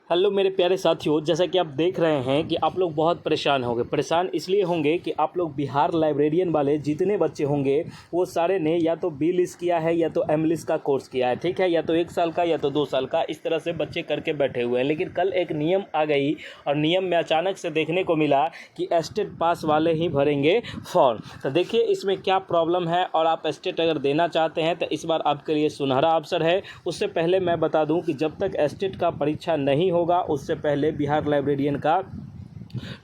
Hello मेरे प्यारे साथियों, जैसा कि आप देख रहे हैं कि आप लोग बहुत परेशान होंगे। परेशान इसलिए होंगे कि आप लोग बिहार लाइब्रेरियन वाले जितने बच्चे होंगे वो सारे ने या तो बी लिस्ट किया है या तो एम लिस्ट का कोर्स किया है, ठीक है, या तो 1 साल का या तो 2 साल का, इस तरह से बच्चे करके बैठे हुए हैं। लेकिन कल एक नियम आ गई और नियम में अचानक से देखने को मिला कि एस्टेट पास वाले ही भरेंगे फॉर्म। तो देखिए इसमें क्या प्रॉब्लम है, और आप एस्टेट अगर देना चाहते हैं तो इस बार आपके लिए सुनहरा अवसर है। उससे पहले मैं बता दूं कि जब तक एस्टेट का परीक्षा नहीं होगा उससे पहले बिहार लाइब्रेरियन का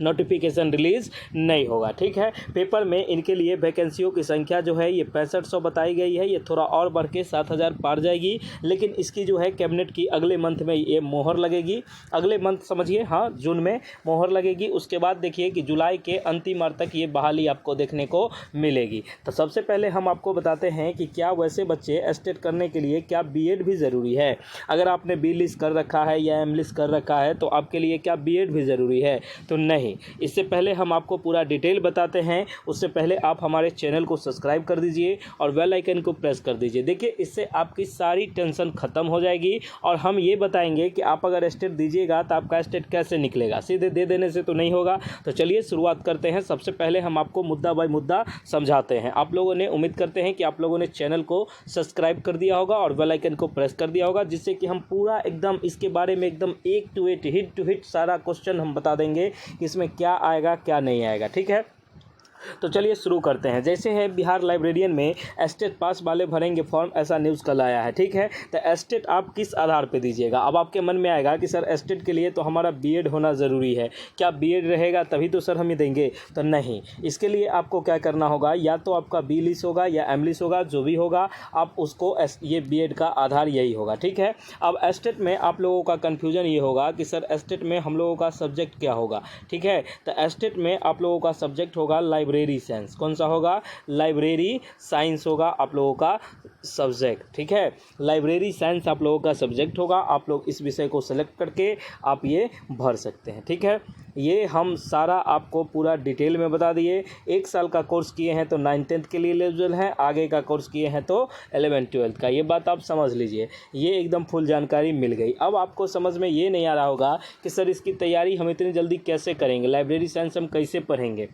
नोटिफिकेशन रिलीज़ नहीं होगा, ठीक है। पेपर में इनके लिए वैकेंसियों की संख्या जो है ये 6500 बताई गई है। ये थोड़ा और बढ़ के 7000 पार जाएगी, लेकिन इसकी जो है कैबिनेट की अगले मंथ में ये मोहर लगेगी। अगले मंथ समझिए, हाँ, जून में मोहर लगेगी। उसके बाद देखिए कि जुलाई के अंतिम अर्थ तक ये बहाली आपको देखने को मिलेगी। तो सबसे पहले हम आपको बताते हैं कि क्या वैसे बच्चे एस्टेट करने के लिए क्या बीएड भी ज़रूरी है। अगर आपने बी लिस्ट कर रखा है या एम लिस्ट कर रखा है तो आपके लिए क्या बीएड भी ज़रूरी है, तो नहीं। इससे पहले हम आपको पूरा डिटेल बताते हैं। उससे पहले आप हमारे चैनल को सब्सक्राइब कर दीजिए और बेल आइकन को प्रेस कर दीजिए। देखिए इससे आपकी सारी टेंशन ख़त्म हो जाएगी और हम ये बताएंगे कि आप अगर एस्टेट दीजिएगा तो आपका एस्टेट कैसे निकलेगा। सीधे दे देने से तो नहीं होगा। तो चलिए शुरुआत करते हैं। सबसे पहले हम आपको मुद्दा बाय मुद्दा समझाते हैं। आप लोगों ने, उम्मीद करते हैं कि आप लोगों ने चैनल को सब्सक्राइब कर दिया होगा और बेल आइकन को प्रेस कर दिया होगा, जिससे कि हम पूरा एकदम इसके बारे में एकदम एक टू एट हिट टू हिट सारा क्वेश्चन हम बता देंगे कि इसमें क्या आएगा क्या नहीं आएगा, ठीक है। तो चलिए शुरू करते हैं। जैसे है बिहार लाइब्रेरियन में एस्टेट पास वाले भरेंगे फॉर्म, ऐसा न्यूज़ कल आया है, ठीक है। तो एस्टेट आप किस आधार पे दीजिएगा। अब आपके मन में आएगा कि सर एस्टेट के लिए तो हमारा बीएड होना ज़रूरी है, क्या बीएड रहेगा तभी तो सर हम ही देंगे। तो नहीं, इसके लिए आपको क्या करना होगा, या तो आपका बी लिस्ट होगा या एम लिस्ट होगा, जो भी होगा आप उसको ये बीएड का आधार यही होगा, ठीक है। अब एस्टेट में आप लोगों का कन्फ्यूजन ये होगा कि सर एस्टेट में हम लोगों का सब्जेक्ट क्या होगा, ठीक है। तो एस्टेट में आप लोगों का सब्जेक्ट होगा लाइब्रेरी साइंस। कौन सा होगा? लाइब्रेरी साइंस होगा आप लोगों का सब्जेक्ट, ठीक है। लाइब्रेरी साइंस आप लोगों का सब्जेक्ट होगा। आप लोग इस विषय को सेलेक्ट करके आप ये भर सकते हैं, ठीक है। ये हम सारा आपको पूरा डिटेल में बता दिए। 1 साल का कोर्स किए हैं तो 9th-10th के लिए एलिजिबल है, आगे का कोर्स किए हैं तो 11th-12th का। ये बात आप समझ लीजिए, ये एकदम फुल जानकारी मिल गई। अब आपको समझ में ये नहीं आ रहा होगा कि सर इसकी तैयारी हम इतनी जल्दी कैसे करेंगे, लाइब्रेरी साइंस हम कैसे पढ़ेंगे।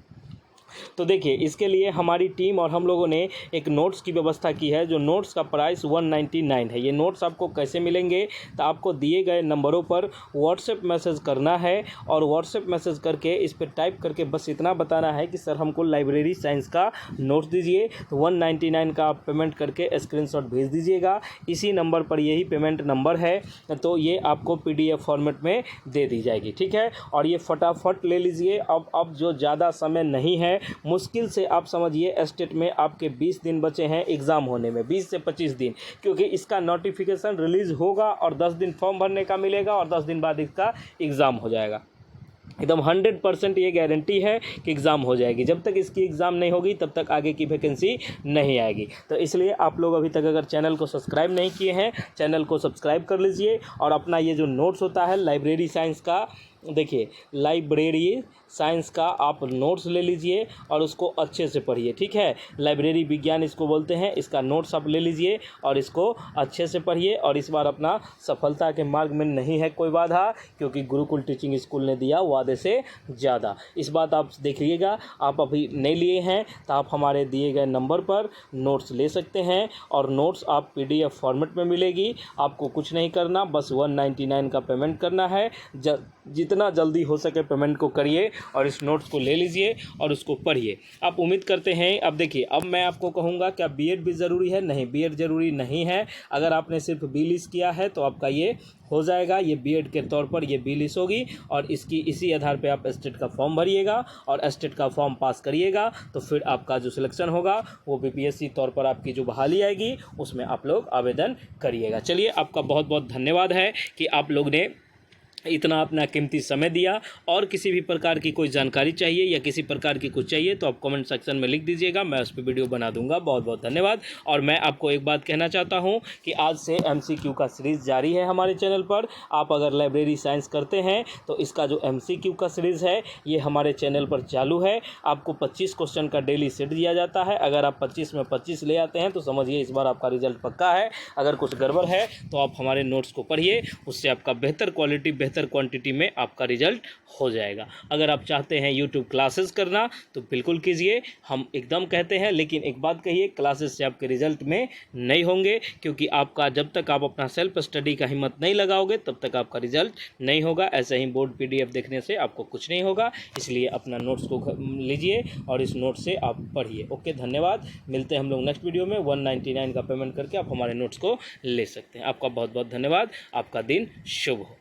तो देखिए इसके लिए हमारी टीम और हम लोगों ने एक नोट्स की व्यवस्था की है, जो नोट्स का प्राइस 199 है। ये नोट्स आपको कैसे मिलेंगे, तो आपको दिए गए नंबरों पर व्हाट्सएप मैसेज करना है और व्हाट्सएप मैसेज करके इस पर टाइप करके बस इतना बताना है कि सर हमको लाइब्रेरी साइंस का नोट्स दीजिए। तो 199 का आप पेमेंट करके स्क्रीनशॉट भेज दीजिएगा। इसी नंबर पर यही पेमेंट नंबर है, तो ये आपको PDF फॉर्मेट में दे दी जाएगी, ठीक है। और ये फटाफट ले लीजिए। अब जो ज़्यादा समय नहीं है, मुश्किल से आप समझिए एस्टेट में आपके 20 दिन बचे हैं एग्ज़ाम होने में, 20 से 25 दिन, क्योंकि इसका नोटिफिकेशन रिलीज़ होगा और 10 दिन फॉर्म भरने का मिलेगा और 10 दिन बाद इसका एग्ज़ाम हो जाएगा। एकदम 100% ये गारंटी है कि एग्ज़ाम हो जाएगी। जब तक इसकी एग्ज़ाम नहीं होगी तब तक आगे की वैकेंसी नहीं आएगी। तो इसलिए आप लोग अभी तक अगर चैनल को सब्सक्राइब नहीं किए हैं, चैनल को सब्सक्राइब कर लीजिए और अपना ये जो नोट्स होता है लाइब्रेरी साइंस का, देखिए लाइब्रेरी साइंस का आप नोट्स ले लीजिए और उसको अच्छे से पढ़िए, ठीक है। लाइब्रेरी विज्ञान इसको बोलते हैं। इसका नोट्स आप ले लीजिए और इसको अच्छे से पढ़िए। और इस बार अपना सफलता के मार्ग में नहीं है कोई बाधा, क्योंकि गुरुकुल टीचिंग स्कूल ने दिया वादे से ज़्यादा। इस बात आप देखिएगा। आप अभी नहीं लिए हैं तो आप हमारे दिए गए नंबर पर नोट्स ले सकते हैं और नोट्स आप PDF फॉर्मेट में मिलेगी। आपको कुछ नहीं करना, बस 199 का पेमेंट करना है। जितना जल्दी हो सके पेमेंट को करिए और इस नोट्स को ले लीजिए और उसको पढ़िए। आप उम्मीद करते हैं। अब देखिए, अब मैं आपको कहूँगा क्या बीएड भी ज़रूरी है? नहीं, बीएड ज़रूरी नहीं है। अगर आपने सिर्फ बी लिस्ट किया है तो आपका ये हो जाएगा। ये बीएड के तौर पर ये बी लिस्ट होगी और इसी आधार पे आप एस्टेट का फॉर्म भरिएगा और एस्टेट का फॉर्म पास करिएगा तो फिर आपका जो सिलेक्शन होगा वो BPSC तौर पर आपकी जो बहाली आएगी उसमें आप लोग आवेदन करिएगा। चलिए, आपका बहुत बहुत धन्यवाद है कि आप लोग ने इतना अपना कीमती समय दिया। और किसी भी प्रकार की कोई जानकारी चाहिए या किसी प्रकार की कुछ चाहिए तो आप कमेंट सेक्शन में लिख दीजिएगा, मैं उस पर वीडियो बना दूंगा। बहुत बहुत धन्यवाद। और मैं आपको एक बात कहना चाहता हूं कि आज से MCQ का सीरीज़ जारी है हमारे चैनल पर। आप अगर लाइब्रेरी साइंस करते हैं तो इसका जो MCQ का सीरीज़ है ये हमारे चैनल पर चालू है। आपको 25 क्वेश्चन का डेली सेट दिया जाता है। अगर आप 25 में 25 ले आते हैं तो समझिए इस बार आपका रिजल्ट पक्का है। अगर कुछ गड़बड़ है तो आप हमारे नोट्स को पढ़िए, उससे आपका बेहतर क्वालिटी बेहतर क्वांटिटी में आपका रिजल्ट हो जाएगा। अगर आप चाहते हैं यूट्यूब क्लासेस करना तो बिल्कुल कीजिए, हम एकदम कहते हैं, लेकिन एक बात कहिए, क्लासेस से आपके रिजल्ट में नहीं होंगे, क्योंकि आपका जब तक आप अपना सेल्फ स्टडी का हिम्मत नहीं लगाओगे तब तक आपका रिजल्ट नहीं होगा। ऐसे ही बोर्ड PDF देखने से आपको कुछ नहीं होगा, इसलिए अपना नोट्स को लीजिए और इस नोट से आप पढ़िए। ओके, धन्यवाद। मिलते हैं हम लोग नेक्स्ट वीडियो में। 199 का पेमेंट करके आप हमारे नोट्स को ले सकते हैं। आपका बहुत बहुत धन्यवाद। आपका दिन शुभ हो।